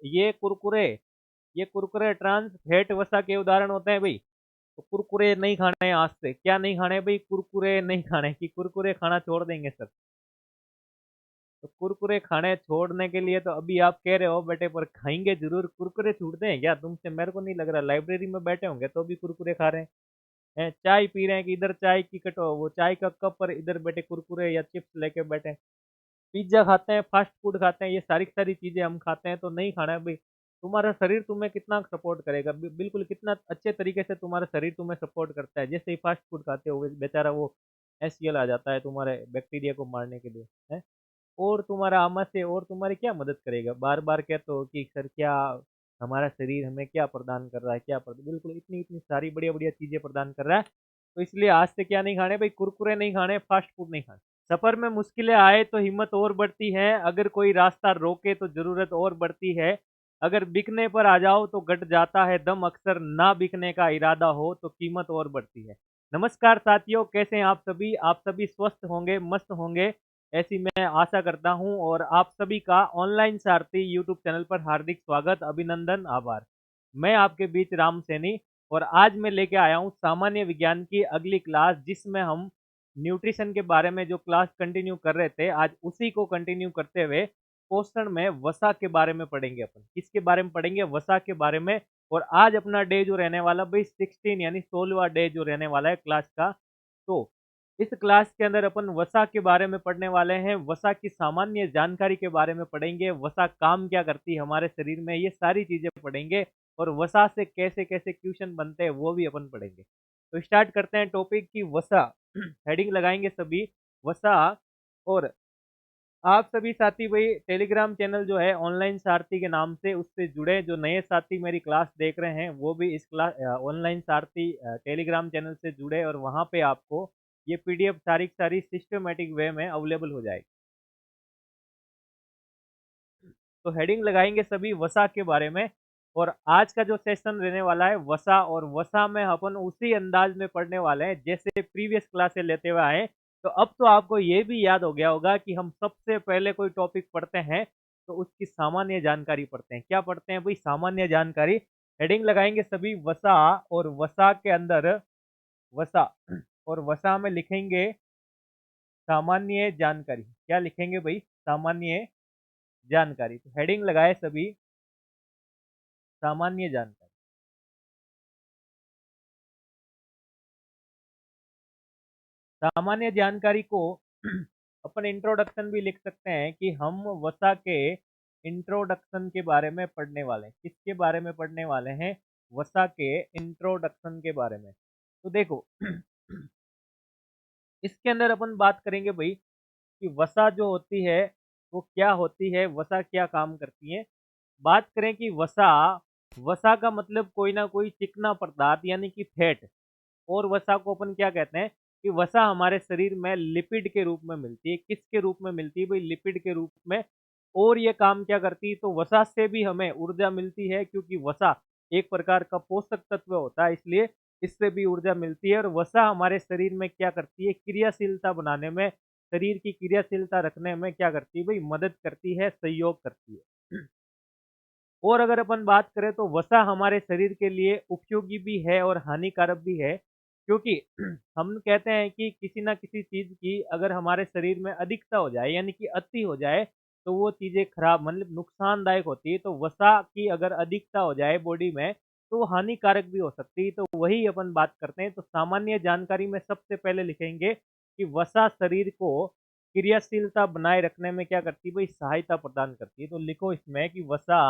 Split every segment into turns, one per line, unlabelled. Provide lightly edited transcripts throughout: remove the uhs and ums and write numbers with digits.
ये Kurkure trans fat वसा के उदाहरण होते हैं भाई। तो कुरकुरे नहीं खाने हैं आज से, क्या नहीं खाने भाई? कुरकुरे नहीं खाने, कि कुरकुरे खाना छोड़ देंगे सर? तो कुरकुरे खाने छोड़ने के लिए तो अभी आप कह रहे हो बेटे, पर खाएंगे जरूर। कुरकुरे छूटते हैं क्या तुमसे? मेरे को नहीं लग रहा। लाइब्रेरी में बैठे होंगे तो भी कुरकुरे खा रहे हैं। चाय पी रहे हैं कि इधर चाय की कटो, वो चाय का कप पर इधर बैठे कुरकुरे या चिप्स लेके बैठे। पिज्जा खाते हैं, फास्ट फूड खाते हैं, ये सारी सारी चीजें हम खाते हैं। तो नहीं खाना है भाई। तुम्हारा शरीर तुम्हें कितना सपोर्ट करेगा? बिल्कुल कितना अच्छे तरीके से तुम्हारा शरीर तुम्हें सपोर्ट करता है। जैसे ही फास्ट फूड खाते हो बेचारा वो एससीएल आ जाता है तुम्हारे बैक्टीरिया को मारने के लिए है। और तुम्हारा आमाशय और तुम्हारी क्या मदद करेगा? बार बार कहते हो कि सर क्या हमारा शरीर हमें क्या प्रदान कर रहा है, क्या प्रदान, बिल्कुल इतनी इतनी सारी बढ़िया बढ़िया चीजें प्रदान कर रहा है। तो इसलिए आज से क्या नहीं खाने भाई? कुरकुरे नहीं खाने, फास्ट फूड नहीं खाने। सफर में मुश्किलें आए तो हिम्मत और बढ़ती है, अगर कोई रास्ता रोके तो जरूरत और बढ़ती है। अगर बिकने पर आ जाओ तो घट जाता है दम, अक्सर ना बिकने का इरादा हो तो कीमत और बढ़ती है। नमस्कार साथियों, कैसे हैं आप सभी? आप सभी स्वस्थ होंगे, मस्त होंगे, ऐसी मैं आशा करता हूं। और आप सभी का ऑनलाइन सारथी यूट्यूब चैनल पर हार्दिक स्वागत, अभिनंदन, आभार। मैं आपके बीच राम सैनी। और आज मैं लेके आया हूं सामान्य विज्ञान की अगली क्लास, जिसमें हम न्यूट्रिशन के बारे में जो क्लास कंटिन्यू कर रहे थे, आज उसी को कंटिन्यू करते हुए पोषण में वसा के बारे में पढ़ेंगे। अपन किसके बारे में पढ़ेंगे? वसा के बारे में। और आज अपना डे जो रहने वाला भाई 16 यानी 16वां डे जो रहने वाला है क्लास का। तो इस क्लास के अंदर अपन वसा के बारे में पढ़ने वाले हैं। वसा की सामान्य जानकारी के बारे में पढ़ेंगे। वसा काम क्या करती है हमारे शरीर में, ये सारी चीजें पढ़ेंगे। और वसा से कैसे कैसे क्वेश्चन बनते हैं वो भी अपन पढ़ेंगे। तो स्टार्ट करते हैं टॉपिक की वसा। हेडिंग लगाएंगे सभी, वसा। और आप सभी साथी भाई टेलीग्राम चैनल जो है ऑनलाइन सारथी के नाम से, उससे जुड़े। जो नए साथी मेरी क्लास देख रहे हैं वो भी इस क्लास ऑनलाइन सारथी टेलीग्राम चैनल से जुड़े, और वहां पे आपको ये पीडीएफ सारी सारी सिस्टमेटिक वे में अवेलेबल हो जाएगी। तो हेडिंग लगाएंगे सभी वसा के बारे में। और आज का जो सेशन रहने वाला है वसा, और वसा में अपन उसी अंदाज में पढ़ने वाले हैं जैसे प्रीवियस क्लासेस लेते हुए आए। तो अब तो आपको ये भी याद हो गया होगा कि हम सबसे पहले कोई टॉपिक पढ़ते हैं तो उसकी सामान्य जानकारी पढ़ते हैं। क्या पढ़ते हैं भाई? सामान्य जानकारी। हेडिंग लगाएंगे सभी वसा। और वसा के अंदर वसा, और वसा में लिखेंगे सामान्य जानकारी। क्या लिखेंगे भाई? सामान्य जानकारी। तो हेडिंग लगाए सभी, सामान्य जानकारी। सामान्य जानकारी को अपन इंट्रोडक्शन भी लिख सकते हैं कि हम वसा के इंट्रोडक्शन के बारे में पढ़ने वाले हैं। किसके बारे में पढ़ने वाले हैं? वसा के इंट्रोडक्शन के बारे में। तो देखो इसके अंदर अपन बात करेंगे भाई कि वसा जो होती है वो क्या होती है, वसा क्या काम करती है। बात करें कि वसा, वसा का मतलब कोई ना कोई चिकना पदार्थ यानी कि फैट। और वसा को अपन क्या कहते हैं? कि वसा हमारे शरीर में लिपिड के रूप में मिलती है। किसके रूप में मिलती है भाई? लिपिड के रूप में। और ये काम क्या करती है? तो वसा से भी हमें ऊर्जा मिलती है, क्योंकि वसा एक प्रकार का पोषक तत्व होता है, इसलिए इससे भी ऊर्जा मिलती है। और वसा हमारे शरीर में क्या करती है? क्रियाशीलता बनाने में, शरीर की क्रियाशीलता रखने में क्या करती है भाई? मदद करती है, सहयोग करती है। और अगर अपन बात करें तो वसा हमारे शरीर के लिए उपयोगी भी है और हानिकारक भी है। क्योंकि हम कहते हैं कि किसी ना किसी चीज की अगर हमारे शरीर में अधिकता हो जाए यानी कि अति हो जाए तो वो चीजें खराब, मतलब नुकसानदायक होती है। तो वसा की अगर अधिकता हो जाए बॉडी में तो वो हानिकारक भी हो सकती है। तो वही अपन बात करते हैं। तो सामान्य जानकारी में सबसे पहले लिखेंगे कि वसा शरीर को क्रियाशीलता बनाए रखने में क्या करती है भाई? सहायता प्रदान करती है। तो लिखो इसमें कि वसा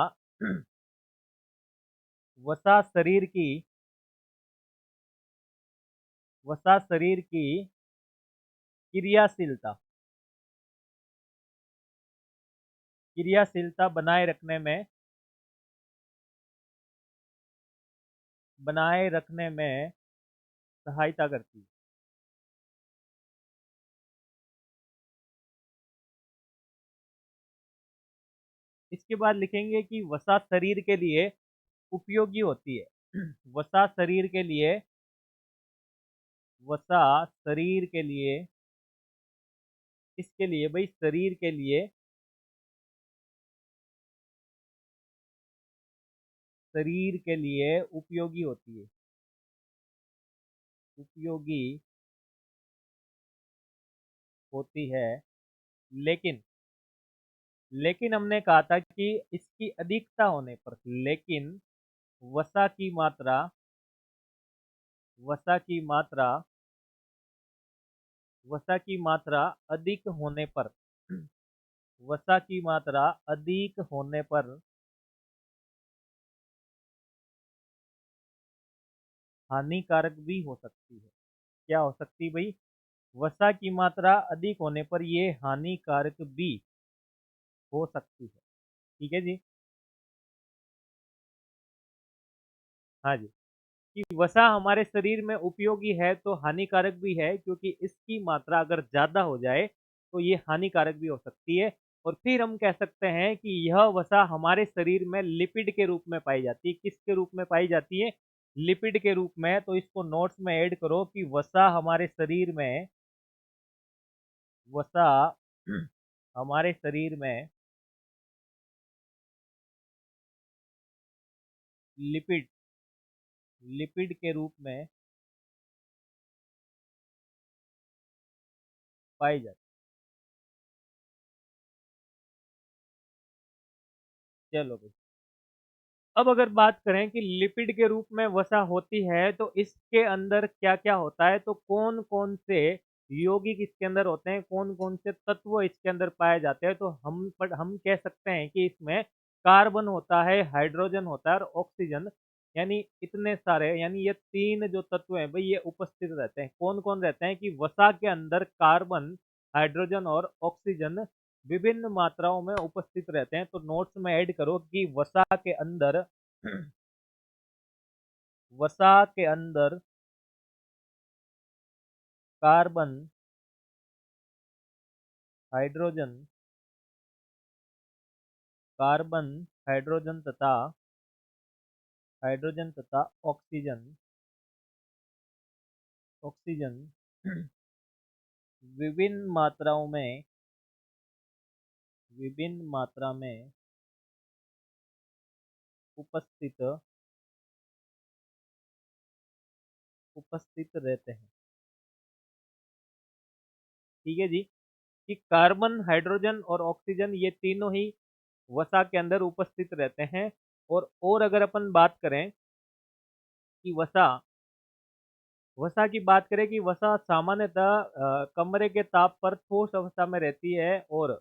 वसा शरीर की, वसा शरीर की क्रियाशीलता, क्रियाशीलता बनाए रखने में सहायता करती है। इसके बाद लिखेंगे कि वसा शरीर के लिए उपयोगी होती है। वसा शरीर के लिए, वसा शरीर के लिए, किसके लिए भाई? शरीर के लिए शरीर के लिए उपयोगी होती है, उपयोगी होती है। लेकिन लेकिन हमने कहा था कि इसकी अधिकता होने पर, लेकिन वसा की मात्रा, वसा की मात्रा, वसा की मात्रा अधिक होने पर, वसा की मात्रा अधिक होने पर हानिकारक भी हो सकती है। क्या हो सकती है भाई? वसा की मात्रा अधिक होने पर ये हानिकारक भी हो सकती है। ठीक है जी। हाँ जी। कि वसा हमारे शरीर में उपयोगी है तो हानिकारक भी है, क्योंकि इसकी मात्रा अगर ज्यादा हो जाए तो ये हानिकारक भी हो सकती है। और फिर हम कह सकते हैं कि यह वसा हमारे शरीर में लिपिड के रूप में पाई जाती है। किसके रूप में पाई जाती है? लिपिड के रूप में। तो इसको नोट्स में ऐड करो कि वसा हमारे शरीर में, वसा हमारे शरीर में लिपिड, लिपिड के रूप में पाई जाती है। चलो भाई, अब अगर बात करें कि लिपिड के रूप में वसा होती है तो इसके अंदर क्या क्या होता है, तो कौन कौन से यौगिक इसके अंदर होते हैं, कौन कौन से तत्व इसके अंदर पाए जाते हैं, तो हम कह सकते हैं कि इसमें कार्बन होता है, हाइड्रोजन होता है और ऑक्सीजन। यानी इतने सारे, यानी ये तीन जो तत्व हैं भाई, ये उपस्थित रहते हैं। कौन कौन रहते हैं? कि वसा के अंदर कार्बन, हाइड्रोजन और ऑक्सीजन विभिन्न मात्राओं में उपस्थित रहते हैं। तो नोट्स में ऐड करो कि वसा के अंदर, वसा के अंदर कार्बन, हाइड्रोजन, कार्बन, हाइड्रोजन तथा, हाइड्रोजन तथा ऑक्सीजन, ऑक्सीजन विभिन्न मात्राओं में, विभिन्न मात्रा में उपस्थित, उपस्थित रहते हैं। ठीक है जी। कि कार्बन, हाइड्रोजन और ऑक्सीजन ये तीनों ही वसा के अंदर उपस्थित रहते हैं। और अगर अपन बात करें कि वसा, वसा की बात करें कि वसा सामान्यतः कमरे के ताप पर ठोस अवस्था में रहती है। और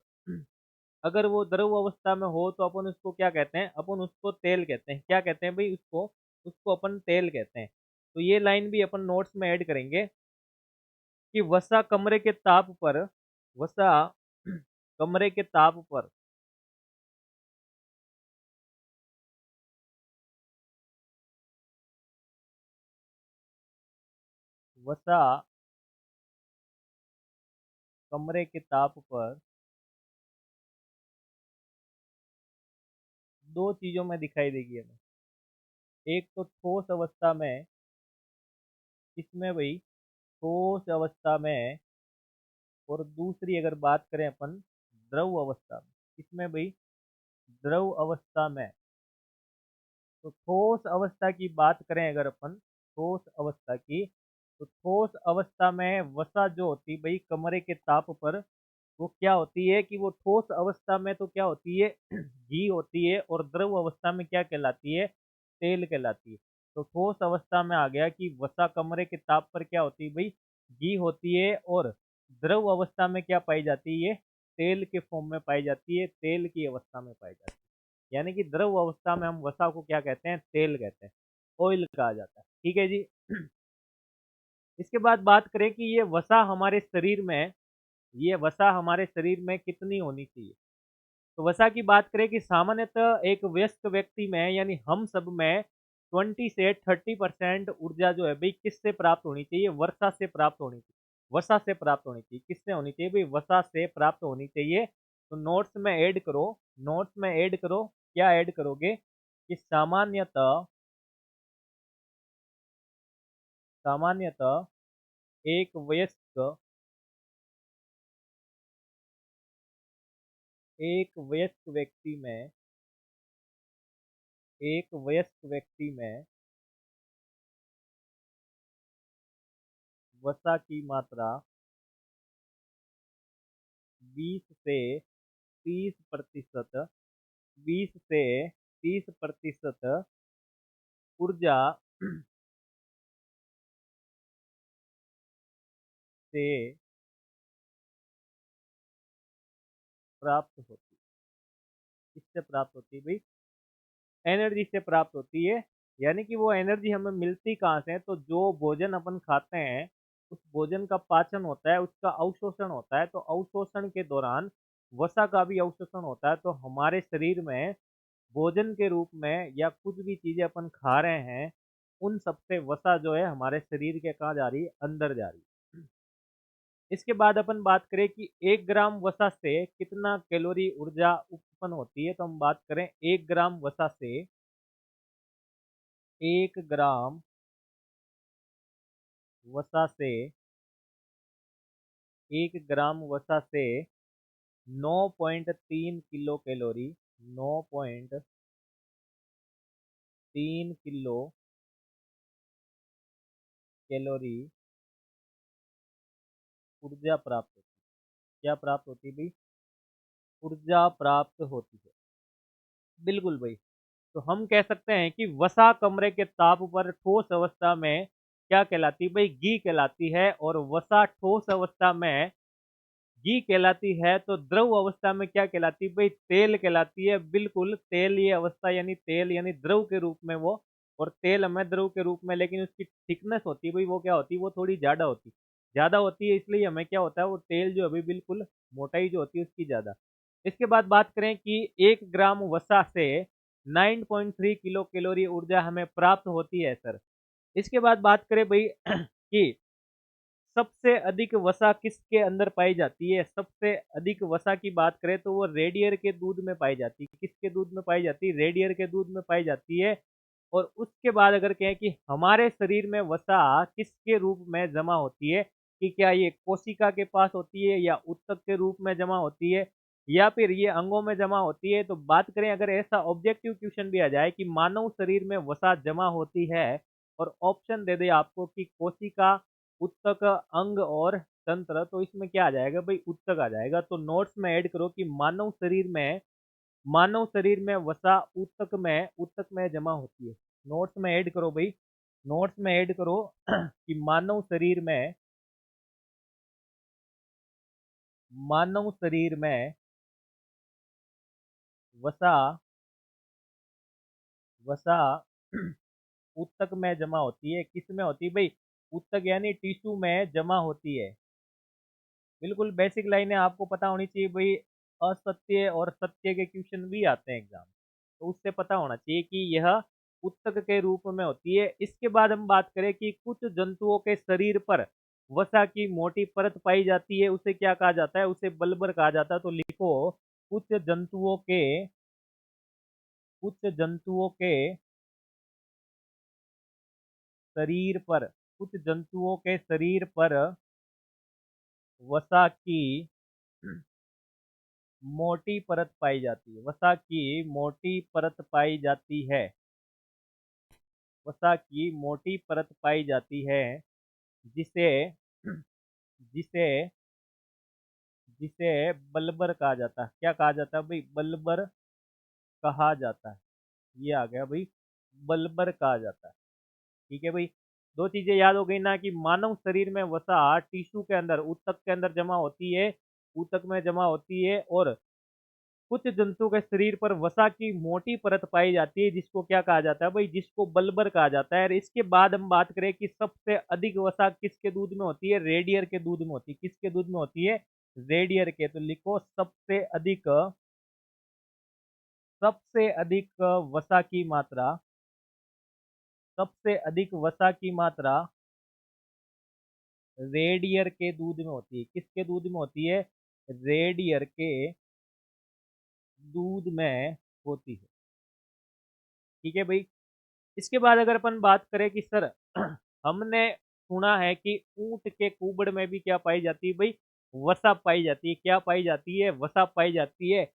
अगर वो द्रव अवस्था में हो तो अपन उसको क्या कहते हैं? अपन उसको तेल कहते हैं। क्या कहते हैं भाई उसको? उसको अपन तेल कहते हैं। तो ये लाइन भी अपन नोट्स में ऐड करेंगे कि वसा कमरे के ताप पर, वसा कमरे के ताप पर, वसा कमरे के ताप पर दो चीजों में दिखाई देगी हमें। एक तो ठोस अवस्था में, किसमें भाई? ठोस अवस्था में। और दूसरी अगर बात करें अपन द्रव अवस्था में, किसमें भाई? द्रव अवस्था में। तो ठोस अवस्था की बात करें अगर अपन, ठोस अवस्था की, तो ठोस अवस्था में वसा जो होती है भाई कमरे के ताप पर, वो क्या होती है? कि वो ठोस अवस्था में तो क्या होती है? घी होती है। और द्रव अवस्था में क्या कहलाती है? तेल कहलाती है। तो ठोस अवस्था में आ गया कि वसा कमरे के ताप पर क्या होती है भाई? घी होती है। और द्रव अवस्था में क्या पाई जाती है? तेल के फॉर्म में पाई जाती है, तेल की अवस्था में पाई जाती है। यानी कि द्रव अवस्था में हम वसा को क्या कहते हैं? तेल कहते हैं, ऑयल कहा जाता है। ठीक है जी। इसके बाद बात करें कि ये वसा हमारे शरीर में, ये वसा हमारे शरीर में कितनी होनी चाहिए। तो वसा की बात करें कि सामान्यतः एक वयस्क व्यक्ति में, यानी हम सब में 20 से 30% ऊर्जा जो है भाई किससे प्राप्त होनी चाहिए? वर्षा से प्राप्त होनी चाहिए। वसा से प्राप्त होनी चाहिए। किससे होनी चाहिए भाई? वसा से प्राप्त होनी चाहिए। तो नोट्स में ऐड करो, नोट्स में ऐड करो। क्या ऐड करोगे? कि सामान्यतः, सामान्यतः एक वयस्क, एक वयस्क व्यक्ति में एक वयस्क व्यक्ति में वसा की मात्रा 20 से 30% 20 से 30% ऊर्जा से प्राप्त होती है। किससे प्राप्त होती है भाई? एनर्जी से प्राप्त होती है। यानी कि वो एनर्जी हमें मिलती कहाँ से है? तो जो भोजन अपन खाते हैं उस भोजन का पाचन होता है, उसका अवशोषण होता है। तो अवशोषण के दौरान वसा का भी अवशोषण होता है। तो हमारे शरीर में भोजन के रूप में या कुछ भी चीजें अपन खा रहे हैं उन सबसे वसा जो है हमारे शरीर के कहाँ जा रही है? अंदर जा रही है। इसके बाद अपन बात करें कि 1 ग्राम वसा से कितना कैलोरी ऊर्जा उत्पन्न होती है, तो हम बात करें 1 ग्राम वसा से 1 ग्राम वसा से 1 ग्राम वसा से 9.3 किलो कैलोरी 9.3 किलो कैलोरी ऊर्जा प्राप्त होती है। क्या प्राप्त होती है भाई? ऊर्जा प्राप्त होती है। बिल्कुल भाई। तो हम कह सकते हैं कि वसा कमरे के ताप पर ठोस अवस्था में क्या कहलाती है भाई? घी कहलाती है। और वसा ठोस अवस्था में घी कहलाती है। तो द्रव अवस्था में क्या कहलाती है भाई? तेल कहलाती है। बिल्कुल, तेल ये अवस्था यानी तेल यानी द्रव के रूप में वो। और तेल हमें द्रव के रूप में, लेकिन उसकी थिकनेस होती है भाई, वो क्या होती है? वो थोड़ी ज्यादा होती है। ज्यादा होती है इसलिए हमें क्या होता है? वो तेल जो अभी बिल्कुल मोटाई जो होती है उसकी ज्यादा। इसके बाद बात करें कि 1 ग्राम वसा से 9.3 किलो कैलोरी ऊर्जा हमें प्राप्त होती है सर। इसके बाद बात करें भाई कि सबसे अधिक वसा किसके अंदर पाई जाती है? सबसे अधिक वसा की बात करें तो वो रेडियर के दूध में पाई जाती है। किसके दूध में पाई जाती है? रेडियर के दूध में पाई जाती है। और उसके बाद अगर कहें कि हमारे शरीर में वसा किसके रूप में जमा होती है, कि क्या ये कोशिका के पास होती है या ऊतक के रूप में जमा होती है या फिर ये अंगों में जमा होती है? तो बात करें अगर ऐसा ऑब्जेक्टिव क्वेश्चन भी आ जाए कि मानव शरीर में वसा जमा होती है और ऑप्शन दे दे आपको कि कोशिका, ऊतक, अंग और तंत्र, तो इसमें क्या आ जाएगा भाई? ऊतक आ जाएगा। तो नोट्स में ऐड करो कि मानव शरीर में वसा ऊतक में जमा होती है। नोट्स में ऐड करो भाई। नोट्स में ऐड करो कि मानव शरीर में वसा वसा ऊतक में जमा होती है। किस में होती है भाई? ऊतक यानी टिश्यू में जमा होती है। बिल्कुल बेसिक लाइनें आपको पता होनी चाहिए भाई। असत्य और सत्य के क्वेश्चन भी आते हैं एग्जाम, तो उससे पता होना चाहिए कि यह ऊतक के रूप में होती है। इसके बाद हम बात करें कि कुछ जंतुओं के शरीर पर वसा की मोटी परत पाई जाती है, उसे क्या कहा जाता है? उसे बल्बर कहा जाता है। तो लिखो, कुछ जंतुओं के कुछ जंतुओं के शरीर पर कुछ जंतुओं के शरीर पर वसा की मोटी परत पाई जाती है। वसा की मोटी परत पाई जाती है। वसा की मोटी परत पाई जाती है, जिसे जिसे जिसे बल्बर कहा जाता है। क्या कहा जाता है भाई? बल्बर कहा जाता है। ये आ गया भाई, बल्बर कहा जाता है। ठीक है भाई। दो चीजें याद हो गई ना, कि मानव शरीर में वसा टिश्यू के अंदर, ऊतक के अंदर जमा होती है, ऊतक में जमा होती है। और कुछ जंतु के शरीर पर वसा की मोटी परत पाई जाती है, जिसको क्या कहा जाता है भाई? जिसको बल्बर कहा जाता है। और इसके बाद हम बात करें कि सबसे अधिक वसा किसके दूध में होती है? रेडियर के दूध में होती है। किसके दूध में होती है? रेडियर के। तो लिखो, सबसे अधिक वसा की मात्रा सबसे अधिक वसा की मात्रा रेडियर के दूध में होती है। किसके दूध में होती है? रेडियर के दूध में होती है। ठीक है भाई। इसके बाद अगर अपन बात करें कि सर हमने सुना है कि ऊंट के कुबड़ में भी क्या पाई जाती है भाई? वसा पाई जाती है। क्या पाई जाती है? वसा पाई जाती है।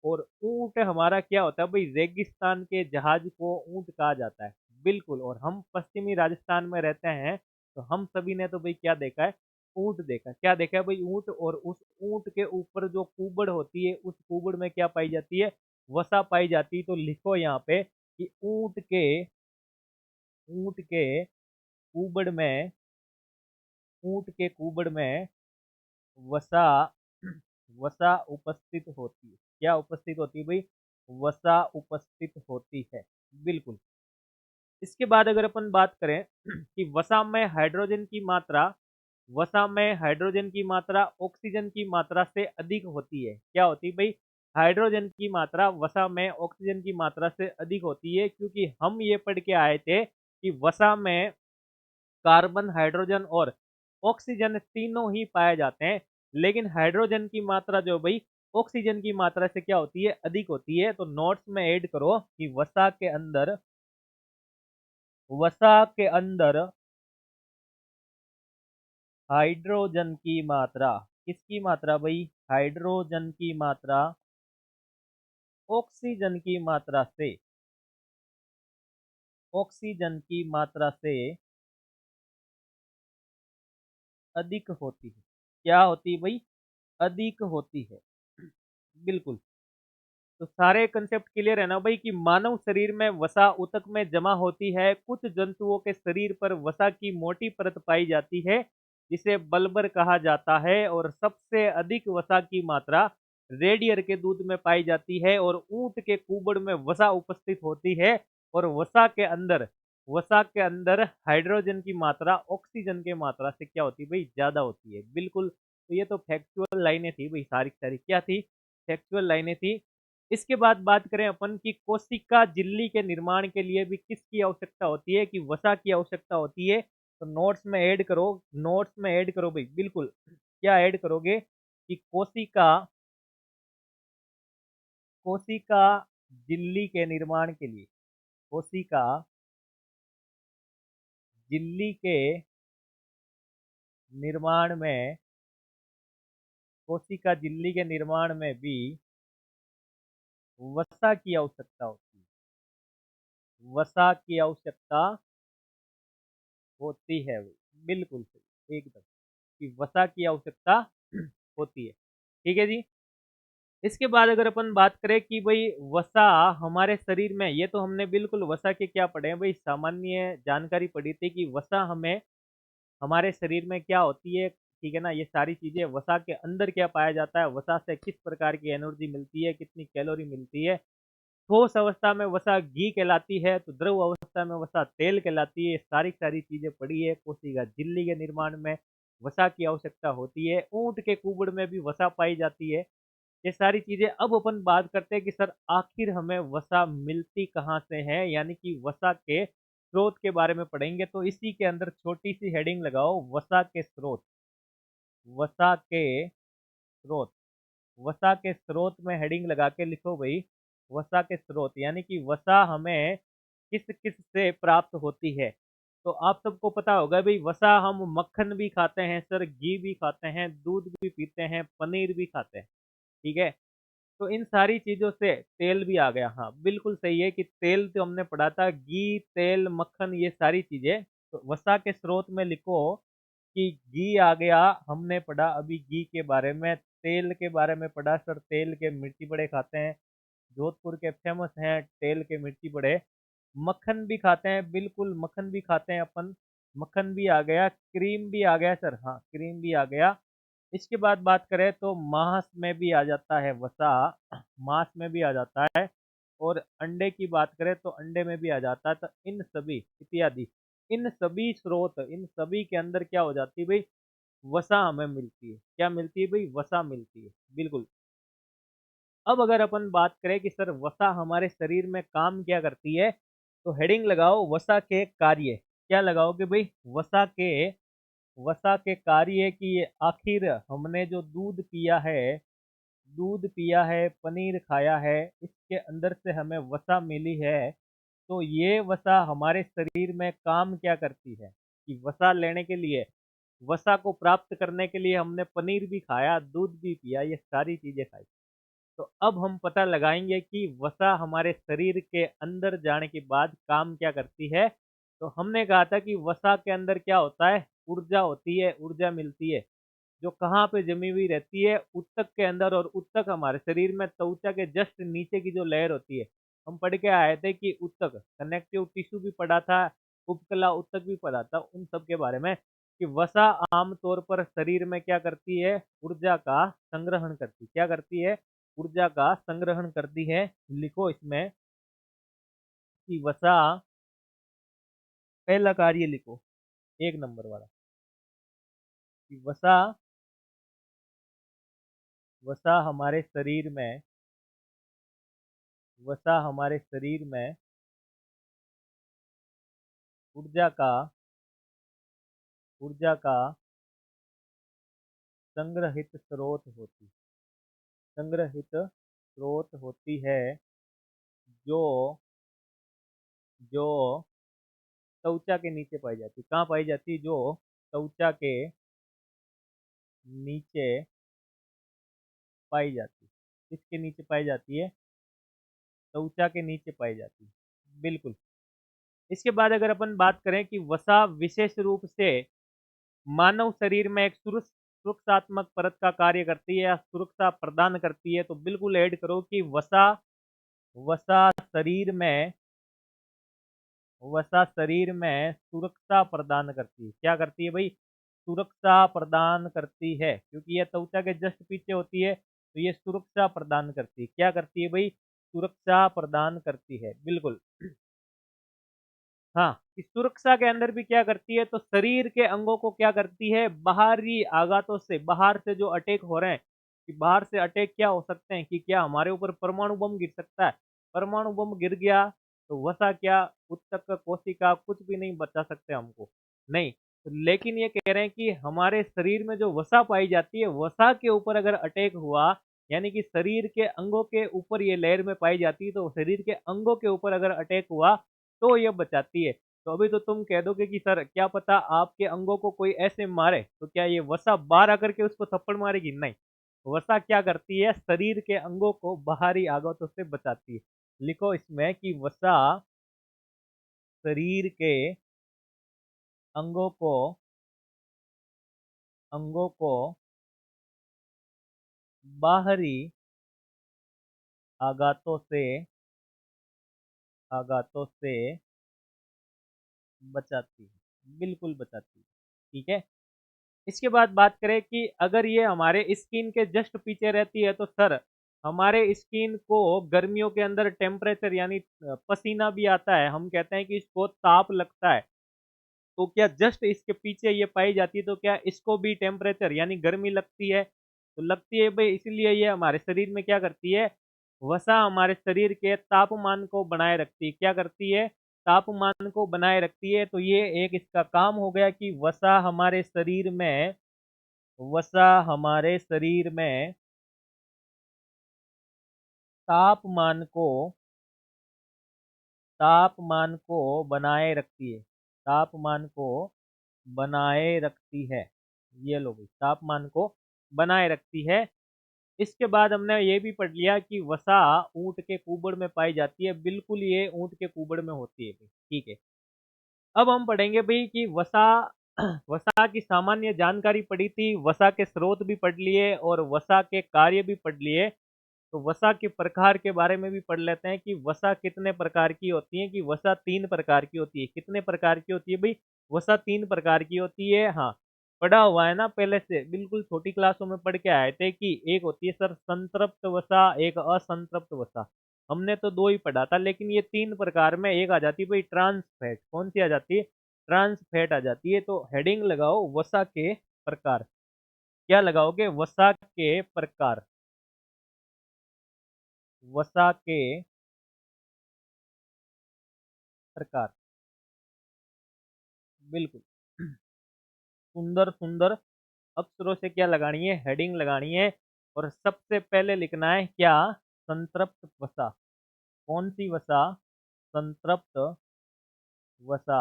और ऊंट हमारा क्या होता है भाई, रेगिस्तान के जहाज को ऊंट कहा जाता है। बिल्कुल। और हम पश्चिमी राजस्थान में रहते हैं, तो हम सभी ने तो भाई क्या देखा है, ऊंट देखा है। क्या देखा है भाई, ऊंट। और उस ऊंट के ऊपर जो कुबड़ होती है, उस कुबड़ में क्या पाई जाती है, वसा पाई जाती है। तो लिखो यहाँ पे कि ऊंट के कुबड़ में, ऊंट के कुबड़ में वसा वसा उपस्थित होती है। क्या उपस्थित होती है भाई, वसा उपस्थित होती है। बिल्कुल। इसके बाद अगर अपन बात करें कि वसा में हाइड्रोजन की मात्रा, वसा में हाइड्रोजन की मात्रा ऑक्सीजन की मात्रा से अधिक होती है। क्या होती है भाई, हाइड्रोजन की मात्रा वसा में ऑक्सीजन की मात्रा से अधिक होती है। क्योंकि हम ये पढ़ के आए थे कि वसा में कार्बन, हाइड्रोजन और ऑक्सीजन तीनों ही पाए जाते हैं। लेकिन हाइड्रोजन की मात्रा जो भाई ऑक्सीजन की मात्रा से क्या होती है, अधिक होती है। तो नोट्स में ऐड करो कि वसा के अंदर हाइड्रोजन की मात्रा, किसकी मात्रा भाई, हाइड्रोजन की मात्रा ऑक्सीजन की मात्रा से, ऑक्सीजन की मात्रा से अधिक होती है। क्या होती है भाई, अधिक होती है। बिल्कुल। तो सारे कंसेप्ट क्लियर है ना भाई, कि मानव शरीर में वसा ऊतक में जमा होती है। कुछ जंतुओं के शरीर पर वसा की मोटी परत पाई जाती है, जिसे बल्बर कहा जाता है। और सबसे अधिक वसा की मात्रा रेडियर के दूध में पाई जाती है। और ऊंट के कुबड़ में वसा उपस्थित होती है। और वसा के अंदर हाइड्रोजन की मात्रा ऑक्सीजन के मात्रा से क्या होती है भाई, ज्यादा होती है। बिल्कुल। तो ये तो फैक्चुअल लाइनें थी भाई, सारी सारी क्या थी, फैक्चुअल लाइनें थी। इसके बाद बात करें अपन की कोशिका झिल्ली के निर्माण के लिए भी किसकी आवश्यकता होती है, कि वसा की आवश्यकता होती है। तो नोट्स में ऐड करो, नोट्स में ऐड करो भाई। बिल्कुल। क्या ऐड करोगे कि कोशिका झिल्ली के निर्माण के लिए, कोशिका झिल्ली के निर्माण में, कोशिका झिल्ली के निर्माण में भी वसा की आवश्यकता होती है। वसा की आवश्यकता होती है भाई। बिल्कुल सही, एकदम, कि वसा की आवश्यकता होती है। ठीक है जी। इसके बाद अगर अपन बात करें कि भाई वसा हमारे शरीर में, ये तो हमने बिल्कुल वसा के क्या पढ़े हैं भाई, सामान्य जानकारी पढ़ी थी कि वसा हमें हमारे शरीर में क्या होती है। ठीक है ना, ये सारी चीजें, वसा के अंदर क्या पाया जाता है, वसा से किस प्रकार की एनर्जी मिलती है, कितनी कैलोरी मिलती है। ठोस अवस्था में वसा घी कहलाती है, तो द्रव अवस्था में वसा तेल कहलाती है। सारी सारी चीजें पड़ी है। कोशिका झिल्ली के निर्माण में वसा की आवश्यकता होती है। ऊंट के कुबड़ में भी वसा पाई जाती है। ये सारी चीजें। अब अपन बात करते हैं कि सर आखिर हमें वसा मिलती कहाँ से है, यानी कि वसा के स्रोत के बारे में पढ़ेंगे। तो इसी के अंदर छोटी सी हेडिंग लगाओ, वसा के स्रोत। वसा के स्रोत। वसा के स्रोत में हेडिंग लगा के लिखो भाई, वसा के स्रोत, यानी कि वसा हमें किस किस से प्राप्त होती है। तो आप सबको पता होगा भाई, वसा हम मक्खन भी खाते हैं सर, घी भी खाते हैं, दूध भी पीते हैं, पनीर भी खाते हैं। ठीक है। तो इन सारी चीजों से तेल भी आ गया। हाँ बिल्कुल सही है कि तेल तो हमने पढ़ा था, घी, तेल, मक्खन, ये सारी चीजें। तो वसा के स्रोत में लिखो कि घी आ गया, हमने पढ़ा अभी घी के बारे में। तेल के बारे में पढ़ा सर, तेल के मिर्ची बड़े खाते हैं, जोधपुर के फेमस हैं तेल के मिर्ची बड़े। मक्खन भी खाते हैं, बिल्कुल मक्खन भी खाते हैं अपन, मक्खन भी आ गया। क्रीम भी आ गया सर, हाँ क्रीम भी आ गया। इसके बाद बात करें तो मांस में भी आ जाता है वसा, मांस में भी आ जाता है। और अंडे की बात करें तो अंडे में भी आ जाता है। तो इन सभी इत्यादि, इन सभी स्रोत, इन सभी के अंदर क्या हो जाती है भाई, वसा हमें मिलती है। क्या मिलती है भाई, वसा मिलती है। बिल्कुल। अब अगर अपन बात करें कि सर वसा हमारे शरीर में काम क्या करती है, तो हेडिंग लगाओ, वसा के कार्य। क्या लगाओगे भाई, वसा के कार्य की। आखिर हमने जो दूध पिया है, दूध पिया है, पनीर खाया है, इसके अंदर से हमें वसा मिली है। तो ये वसा हमारे शरीर में काम क्या करती है, कि वसा लेने के लिए, वसा को प्राप्त करने के लिए हमने पनीर भी खाया, दूध भी पिया, ये सारी चीजें खाई। तो अब हम पता लगाएंगे कि वसा हमारे शरीर के अंदर जाने के बाद काम क्या करती है। तो हमने कहा था कि वसा के अंदर क्या होता है, ऊर्जा होती है, ऊर्जा मिलती है, जो कहाँ पे जमी हुई रहती है, ऊतक के अंदर। और ऊतक हमारे शरीर में त्वचा के जस्ट नीचे की जो लेयर होती है, हम पढ़ के आए थे कि ऊतक, कनेक्टिव टिश्यू भी पढ़ा था, उपकला ऊतक भी पढ़ा था, उन सब के बारे में कि वसा आमतौर पर शरीर में क्या करती है, ऊर्जा का संग्रहण करती, क्या करती है, ऊर्जा का संग्रहण करती है। लिखो इसमें कि वसा, पहला कार्य लिखो, एक नंबर वाला, कि वसा, वसा हमारे शरीर में, वसा हमारे शरीर में ऊर्जा का, ऊर्जा का संग्रहित स्रोत होती, संग्रहित स्रोत होती है, जो जो त्वचा के नीचे पाई जाती, कहाँ पाई जाती, जो त्वचा के नीचे पाई जाती, किसके नीचे पाई जाती है, त्वचा के नीचे पाई जाती है, बिल्कुल। इसके बाद अगर अपन बात करें कि वसा विशेष रूप से मानव शरीर में एक सुरक्षात्मक परत का कार्य करती है या सुरक्षा प्रदान करती है, तो बिल्कुल ऐड करो कि वसा, वसा शरीर में, वसा शरीर में सुरक्षा प्रदान करती है, क्या करती है भाई, सुरक्षा प्रदान करती है, क्योंकि यह त्वचा के जस्ट पीछे होती है, तो ये सुरक्षा प्रदान करती है, क्या करती है भाई, सुरक्षा प्रदान करती है, बिल्कुल। हाँ, इस सुरक्षा के अंदर भी क्या करती है, तो शरीर के अंगों को क्या करती है, बाहरी आघातों से, बाहर से जो अटैक हो रहे हैं, कि बाहर से अटैक क्या हो सकते हैं, कि क्या हमारे ऊपर परमाणु बम गिर सकता है, परमाणु बम गिर गया तो वसा क्या, ऊतक कोशिका कुछ भी नहीं बचा सकते हमको, नहीं। तो लेकिन ये कह रहे हैं कि हमारे शरीर में जो वसा पाई जाती है, वसा के ऊपर अगर अटैक हुआ, यानी कि शरीर के अंगों के ऊपर ये लेयर में पाई जाती है, तो शरीर के अंगों के ऊपर अगर अटैक हुआ तो ये बचाती है। तो अभी तो तुम कह दोगे कि सर क्या पता आपके अंगों को कोई ऐसे मारे, तो क्या ये वसा बाहर आकर के उसको थप्पड़ मारेगी, नहीं। वसा क्या करती है, शरीर के अंगों को बाहरी आघातों से बचाती है। लिखो इसमें कि वसा शरीर के अंगों को, अंगों को बाहरी आघातों से, आघातों से बचाती है, बिल्कुल बचाती है, ठीक है। इसके बाद बात करें कि अगर ये हमारे स्किन के जस्ट पीछे रहती है, तो सर हमारे स्किन को गर्मियों के अंदर टेम्परेचर यानी पसीना भी आता है, हम कहते हैं कि इसको ताप लगता है, तो क्या जस्ट इसके पीछे ये पाई जाती है, तो क्या इसको भी टेम्परेचर यानी गर्मी लगती है, तो लगती है भाई, इसलिए ये हमारे शरीर में क्या करती है, वसा हमारे शरीर के तापमान को बनाए रखती है, क्या करती है, तापमान को बनाए रखती है। तो ये एक इसका काम हो गया कि वसा हमारे शरीर में, वसा हमारे शरीर में तापमान को, तापमान को बनाए रखती है, तापमान को बनाए रखती है, ये लो भाई, तापमान को बनाए रखती है। इसके बाद हमने ये भी पढ़ लिया कि वसा ऊंट के कुबड़ में पाई जाती है, बिल्कुल ये ऊंट के कुबड़ में होती है भाई, ठीक है। अब हम पढ़ेंगे भाई कि वसा, वसा की सामान्य जानकारी पढ़ी थी, वसा के स्रोत भी पढ़ लिए और वसा के कार्य भी पढ़ लिए। तो वसा के प्रकार के बारे में भी पढ़ लेते हैं कि वसा कितने प्रकार की होती है, कि वसा 3 प्रकार की होती है, कितने प्रकार की होती है भाई, वसा 3 प्रकार की होती है, हाँ। पढ़ा हुआ है ना पहले से, बिल्कुल छोटी क्लासों में पढ़ के आए थे कि एक होती है सर संतृप्त वसा, एक असंतृप्त वसा। हमने तो 2 ही पढ़ा था, लेकिन ये 3 प्रकार में एक आ जाती है भाई ट्रांस फैट, कौन सी आ जाती है, ट्रांस फैट आ जाती है। तो हेडिंग लगाओ वसा के प्रकार, क्या लगाओगे, वसा के प्रकार, वसा के प्रकार, बिल्कुल। सुंदर सुंदर अक्षरों से क्या लगानी है, हेडिंग लगानी है। और सबसे पहले लिखना है क्या, संतृप्त वसा, कौन सी वसा, संतृप्त वसा।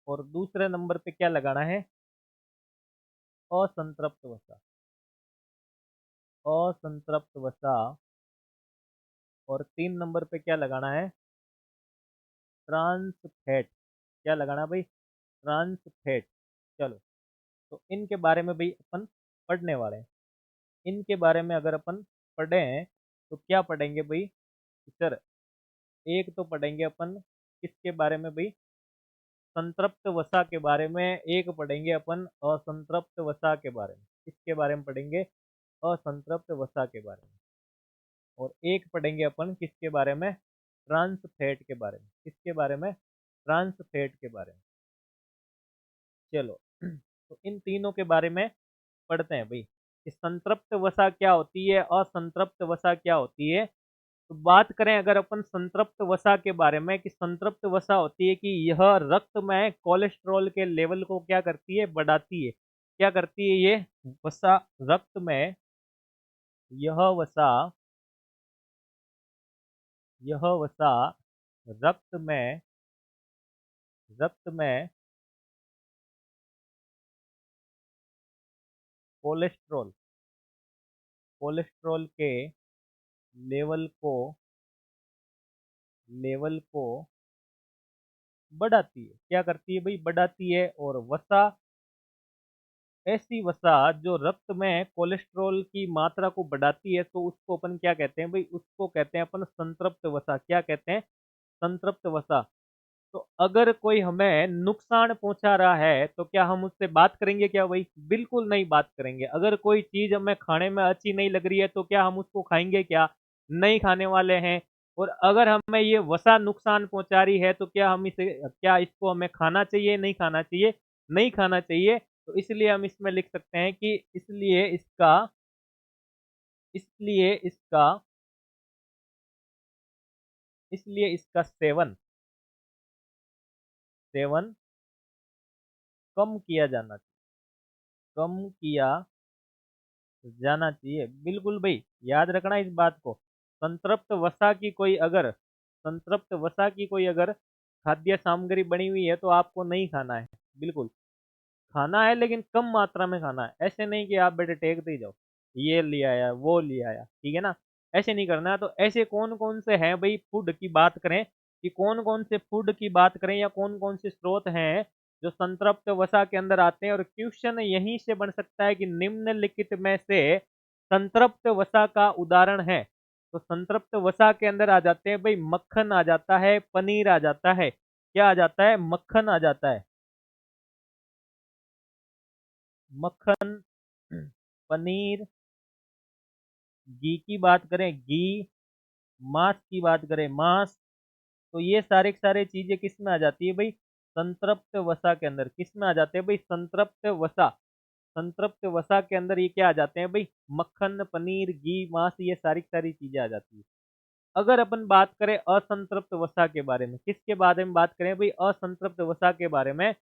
और दूसरे नंबर पे क्या लगाना है, असंतृप्त वसा, असंतृप्त वसा, और 3 नंबर पे क्या लगाना है, ट्रांस फैट। क्या लगाना भाई, ट्रांस फैट। चलो, तो इनके बारे में भाई अपन पढ़ने वाले हैं। इनके बारे में अगर अपन पढ़े हैं तो क्या पढ़ेंगे भाई सर, एक तो पढ़ेंगे अपन किसके बारे में भाई, संतृप्त वसा के बारे में। एक पढ़ेंगे अपन असंतृप्त वसा के बारे में। किसके बारे में पढ़ेंगे, असंतृप्त वसा के बारे में। और एक पढ़ेंगे अपन किसके बारे में, ट्रांस फैट के बारे में। किसके बारे में, ट्रांस फैट के बारे में। चलो तो इन तीनों के बारे में पढ़ते हैं भाई कि संतृप्त वसा क्या होती है, असंतृप्त वसा क्या होती है। तो बात करें अगर अपन संतृप्त वसा के बारे में, कि संतृप्त वसा होती है कि यह रक्त में कोलेस्ट्रॉल के लेवल को क्या करती है, बढ़ाती है। क्या करती है ये वसा रक्त में, यह वसा, यह वसा रक्त में कोलेस्ट्रॉल कोलेस्ट्रॉल के लेवल को लेवल को बढ़ाती है। क्या करती है भाई, बढ़ाती है। और वसा, ऐसी वसा जो रक्त में कोलेस्ट्रॉल की मात्रा को बढ़ाती है, तो उसको अपन क्या कहते हैं भाई, उसको कहते हैं अपन संतृप्त वसा। क्या कहते हैं, संतृप्त वसा। तो अगर कोई हमें नुकसान पहुंचा रहा है तो क्या हम उससे बात करेंगे क्या भाई, बिल्कुल नहीं बात करेंगे। अगर कोई चीज हमें खाने में अच्छी नहीं लग रही है तो क्या हम उसको खाएंगे क्या, नहीं खाने वाले हैं। और अगर हमें ये वसा नुकसान पहुंचा रही है तो क्या हम इसे, क्या इसको हमें खाना चाहिए, नहीं खाना चाहिए, नहीं खाना चाहिए। तो इसलिए हम इसमें लिख सकते हैं कि इसलिए इसका इसलिए इसका सेवन सेवन कम किया जाना चाहिए, कम किया जाना चाहिए। बिल्कुल भाई, याद रखना इस बात को। संतृप्त वसा की कोई अगर खाद्य सामग्री बनी हुई है तो आपको नहीं खाना है। बिल्कुल खाना है, लेकिन कम मात्रा में खाना है। ऐसे नहीं कि आप बेटे टेकते ही जाओ, ये ले आया वो ले आया, ठीक है ना, ऐसे नहीं करना है। तो ऐसे कौन कौन से हैं भाई, फूड की बात करें कि कौन कौन से फूड की बात करें या कौन कौन से स्रोत हैं जो संतृप्त वसा के अंदर आते हैं। और क्वेश्चन यहीं से बन सकता है कि निम्नलिखित में से संतृप्त वसा का उदाहरण है। तो संतृप्त वसा के अंदर आ जाते हैं भाई, मक्खन आ जाता है, पनीर आ जाता है। क्या आ जाता है, मक्खन आ जाता है, मक्खन, पनीर, घी की बात करें घी, मांस की बात करें मांस। तो ये सारे के सारे चीजें किस में आ जाती है भाई, संतृप्त वसा के अंदर। किस में आ जाते हैं भाई, संतृप्त वसा। संतृप्त वसा के अंदर ये क्या आ जाते हैं भाई, मक्खन, पनीर, घी, मांस, ये सारी की सारी चीजें आ जाती है। अगर अपन बात करें असंतृप्त वसा के बारे में, किसके बारे में बात करें भाई, असंतृप्त वसा के बारे में।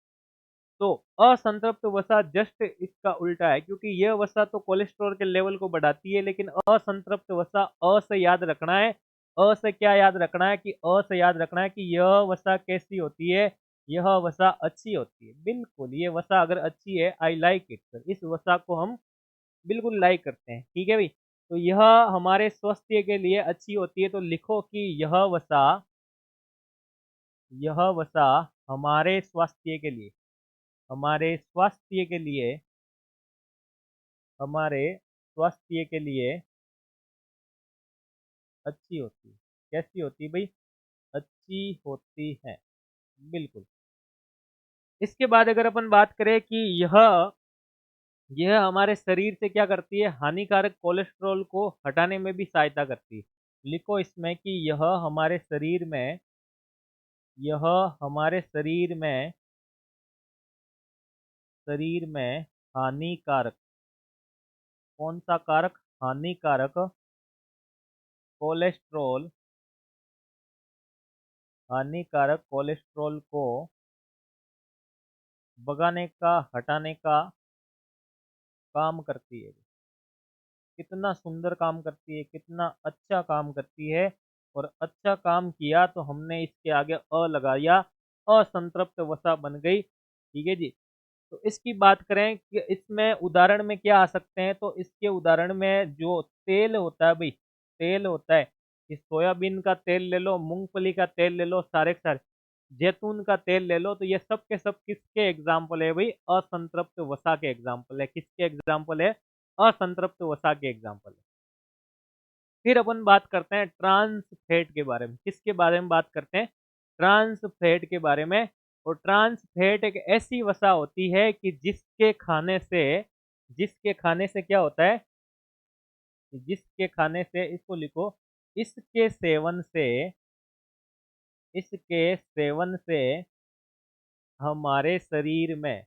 तो असंतृप्त वसा जस्ट इसका उल्टा है, क्योंकि यह वसा तो कोलेस्ट्रॉल के लेवल को बढ़ाती है, लेकिन असंतृप्त वसा, अ से याद रखना है। अ से क्या याद रखना है, कि अ से याद रखना है कि यह वसा कैसी होती है, यह वसा अच्छी होती है। बिल्कुल, ये वसा अगर अच्छी है, आई लाइक इट, इस वसा को हम बिल्कुल लाइक करते हैं, ठीक है भाई। तो यह हमारे स्वास्थ्य के लिए अच्छी होती है। तो लिखो कि यह वसा हमारे स्वास्थ्य के लिए, हमारे स्वास्थ्य के लिए, हमारे स्वास्थ्य के लिए अच्छी होती है। कैसी होती है भाई, अच्छी होती है। बिल्कुल। इसके बाद अगर अपन बात करें कि यह हमारे शरीर से क्या करती है, हानिकारक कोलेस्ट्रॉल को हटाने में भी सहायता करती है। लिखो इसमें कि यह हमारे शरीर में हानिकारक, कौन सा कारक, हानिकारक कोलेस्ट्रॉल, हानिकारक कोलेस्ट्रॉल को भगाने का, हटाने का काम करती है। कितना सुंदर काम करती है, कितना अच्छा काम करती है। और अच्छा काम किया तो हमने इसके आगे अ लगाया, असंतृप्त वसा बन गई, ठीक है जी। तो इसकी बात करें कि इसमें उदाहरण में क्या आ सकते हैं, तो इसके उदाहरण में जो तेल होता है भाई, तेल होता है कि सोयाबीन का तेल ले लो, मूंगफली का तेल ले लो, सारे के सारे जैतून का तेल ले लो, तो ये सब के सब किसके एग्जाम्पल है भाई? असंतृप्त वसा के एग्जाम्पल है। किसके एग्जाम्पल है? असंतृप्त वसा के एग्जाम्पल है। फिर अपन बात करते हैं ट्रांस फैट के बारे में। किसके बारे में बात करते हैं? ट्रांस फैट के बारे में। और ट्रांस फैट एक ऐसी वसा होती है कि जिसके खाने से क्या होता है? जिसके खाने से, इसको लिखो, इसके सेवन से इसके सेवन से हमारे शरीर में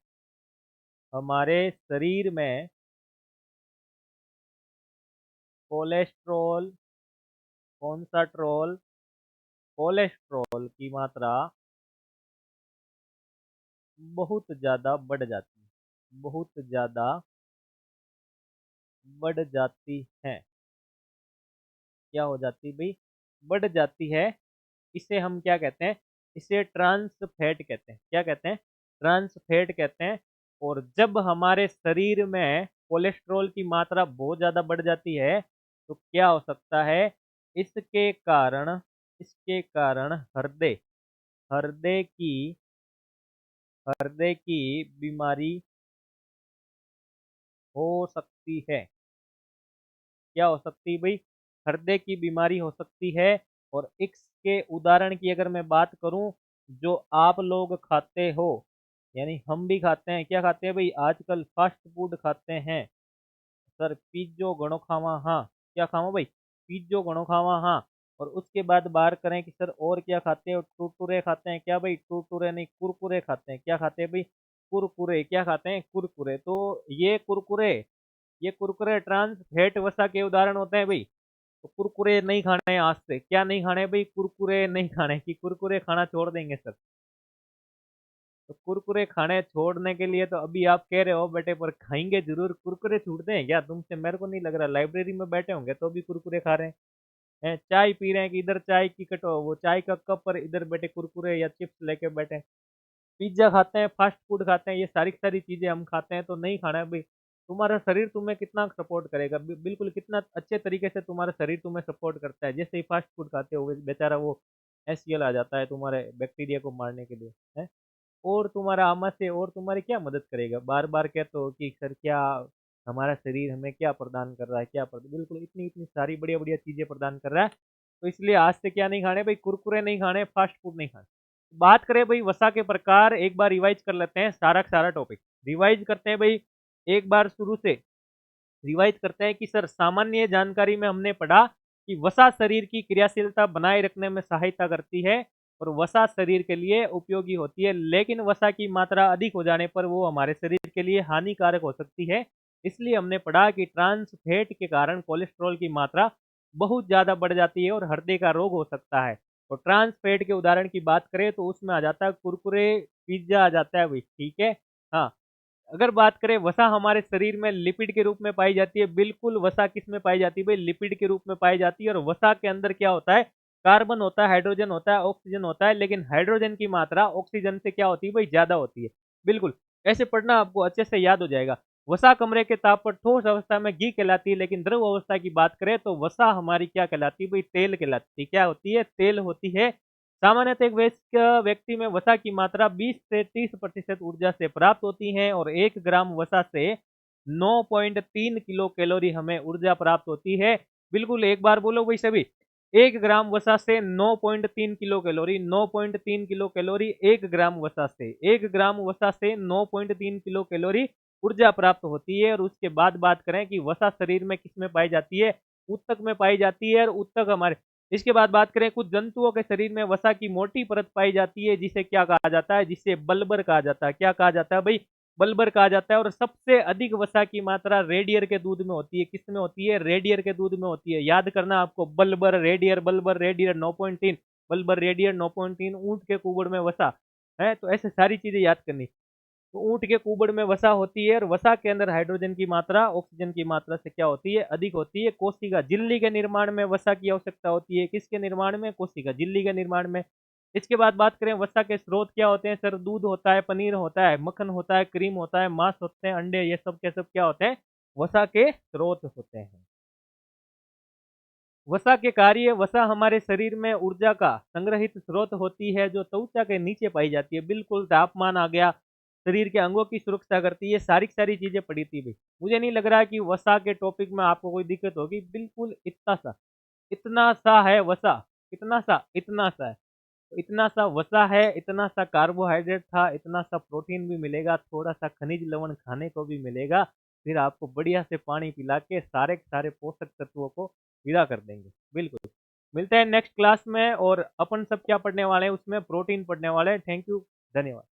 हमारे शरीर में कोलेस्ट्रॉल, कौन सा ट्रोल? कोलेस्ट्रॉल की मात्रा बहुत ज़्यादा बढ़ जाती है, बहुत ज़्यादा बढ़ जाती है। क्या हो जाती भाई? बढ़ जाती है। इसे हम क्या कहते हैं? इसे ट्रांस फैट कहते हैं। क्या कहते हैं? ट्रांस फैट कहते हैं। और जब हमारे शरीर में कोलेस्ट्रॉल की मात्रा बहुत ज़्यादा बढ़ जाती है, तो क्या हो सकता है? इसके कारण इसके कारण हृदय की हृदय की बीमारी हो सकती है। क्या हो सकती है भाई? हृदय की बीमारी हो सकती है। और इसके उदाहरण की अगर मैं बात करूं, जो आप लोग खाते हो, यानी हम भी खाते हैं, क्या खाते हैं भाई? आजकल फास्ट फूड खाते हैं। सर पिज्जो घणो खावा, हाँ। क्या खावा भाई? पिज्जो घणो खावा, हाँ। और उसके बाद बात करें कि सर और क्या खाते हैं? टुरटुरे खाते हैं। क्या भाई? टुरटुरे नहीं, कुरकुरे खाते हैं। क्या खाते हैं भाई? कुरकुरे। क्या खाते हैं? कुरकुरे। तो ये कुरकुरे ट्रांस फैट वसा के उदाहरण होते हैं भाई। तो कुरकुरे नहीं खाने हैं आज से। क्या नहीं खाने भाई? कुरकुरे नहीं खाने, कि कुरकुरे खाना छोड़ देंगे सर। तो कुरकुरे खाने छोड़ने के लिए तो अभी आप कह रहे हो बेटे, पर खाएंगे जरूर। कुरकुरे छूटते हैं क्या तुमसे? मेरे को नहीं लग रहा। लाइब्रेरी में बैठे होंगे तो भी कुरकुरे खा रहे हैं। चाय पी रहे हैं कि इधर चाय की कटो, वो चाय का कप पर इधर बैठे कुरकुरे या चिप्स लेके बैठे। पिज्जा खाते हैं, फास्ट फूड खाते हैं, ये सारी की सारी चीजें हम खाते हैं। तो नहीं खाना है भाई। तुम्हारा शरीर तुम्हें कितना सपोर्ट करेगा? बिल्कुल, कितना अच्छे तरीके से तुम्हारा शरीर तुम्हें सपोर्ट करता है। जैसे ही फास्ट फूड खाते हो बेचारा वो एससीएल आ जाता है तुम्हारे बैक्टीरिया को मारने के लिए, है। और तुम्हारा आमा से और तुम्हारी क्या मदद करेगा? बार बार कहते हो कि सर क्या हमारा शरीर हमें क्या प्रदान कर रहा है, क्या प्रदान, बिल्कुल इतनी इतनी सारी बढ़िया बढ़िया चीजें प्रदान कर रहा है। तो इसलिए आज से क्या नहीं खाने भाई? कुरकुरे नहीं खाने, फास्ट फूड नहीं खाने। बात करें भाई वसा के प्रकार, एक बार रिवाइज कर लेते हैं सारा का सारा टॉपिक। रिवाइज करते हैं भाई, एक बार शुरू से रिवाइज करते हैं कि सर सामान्य जानकारी में हमने पढ़ा कि वसा शरीर की क्रियाशीलता बनाए रखने में सहायता करती है और वसा शरीर के लिए उपयोगी होती है, लेकिन वसा की मात्रा अधिक हो जाने पर वो हमारे शरीर के लिए हानिकारक हो सकती है। इसलिए हमने पढ़ा कि ट्रांस फैट के कारण कोलेस्ट्रॉल की मात्रा बहुत ज़्यादा बढ़ जाती है और हृदय का रोग हो सकता है। और ट्रांस फैट के उदाहरण की बात करें तो उसमें आ जाता है कुरकुरे, पिज्जा आ जाता है भाई, ठीक है। हाँ, अगर बात करें वसा हमारे शरीर में लिपिड के रूप में पाई जाती है। बिल्कुल, वसा किस में पाई जाती है भाई? लिपिड के रूप में पाई जाती है। और वसा के अंदर क्या होता है? कार्बन होता है, हाइड्रोजन होता है, ऑक्सीजन होता है। लेकिन हाइड्रोजन की मात्रा ऑक्सीजन से क्या होती है भाई? ज्यादा होती है। बिल्कुल, ऐसे पढ़ना, आपको अच्छे से याद हो जाएगा। वसा कमरे के ताप पर ठोस अवस्था में घी कहलाती है, लेकिन द्रव अवस्था की बात करें तो वसा हमारी क्या कहलाती है भाई? तेल कहलाती है। क्या होती है? तेल होती है। सामान्यतः एक वयस्क व्यक्ति में वसा की मात्रा 20 से 30% ऊर्जा से प्राप्त होती है और 1 ग्राम वसा से 9.3 किलो कैलोरी हमें ऊर्जा प्राप्त होती है। बिल्कुल, एक बार बोलो भाई सभी, 1 ग्राम वसा से 9.3 किलो कैलोरी, 9.3 किलो कैलोरी 1 ग्राम वसा से, 1 ग्राम वसा से 9.3 किलो कैलोरी ऊर्जा प्राप्त होती है। और उसके बाद बात करें कि वसा शरीर में किस में पाई जाती है? ऊतक में पाई जाती है। और ऊतक हमारे, इसके बाद बात करें, कुछ जंतुओं के शरीर में वसा की मोटी परत पाई जाती है, जिसे क्या कहा जाता है? जिसे बल्बर कहा जाता है। क्या कहा जाता है भाई? बल्बर कहा जाता है। और सबसे अधिक वसा की मात्रा रेडियर के दूध में होती है। किस में होती है? रेडियर के दूध में होती है। याद करना आपको, बल्बर रेडियर, बल्बर रेडियर 9.3, बल्बर रेडियर 9.3, ऊंट के कुबड़ में वसा है। तो ऐसे सारी चीजें याद करनी। तो ऊंट के कुबड़ में वसा होती है और वसा के अंदर हाइड्रोजन की मात्रा ऑक्सीजन की मात्रा से क्या होती है? अधिक होती है। कोशिका झिल्ली के निर्माण में वसा की आवश्यकता होती है। किसके निर्माण में? कोशिका झिल्ली के निर्माण में। इसके बाद बात करें वसा के स्रोत क्या होते हैं सर, दूध होता है, पनीर होता है, मक्खन होता है, क्रीम होता है, मांस होते हैं, अंडे, ये सब के सब क्या होते हैं, वसा के स्रोत होते हैं। वसा के कार्य, वसा हमारे शरीर में ऊर्जा का संग्रहित स्रोत होती है जो त्वचा के नीचे पाई जाती है। बिल्कुल तापमान आ गया, शरीर के अंगों की सुरक्षा करती है, सारी सारी चीजें पड़ी थी भाई। मुझे नहीं लग रहा है कि वसा के टॉपिक में आपको कोई दिक्कत होगी, बिल्कुल इतना सा है वसा, कितना सा, इतना सा है। तो इतना सा वसा है, इतना सा कार्बोहाइड्रेट था, इतना सा प्रोटीन भी मिलेगा, थोड़ा सा खनिज लवण खाने को भी मिलेगा, फिर आपको बढ़िया से पानी पिला के सारे के सारे पोषक तत्वों को विदा कर देंगे। बिल्कुल, मिलते हैं नेक्स्ट क्लास में, और अपन सब क्या पढ़ने वाले हैं उसमें प्रोटीन पढ़ने वाले हैं। थैंक यू, धन्यवाद।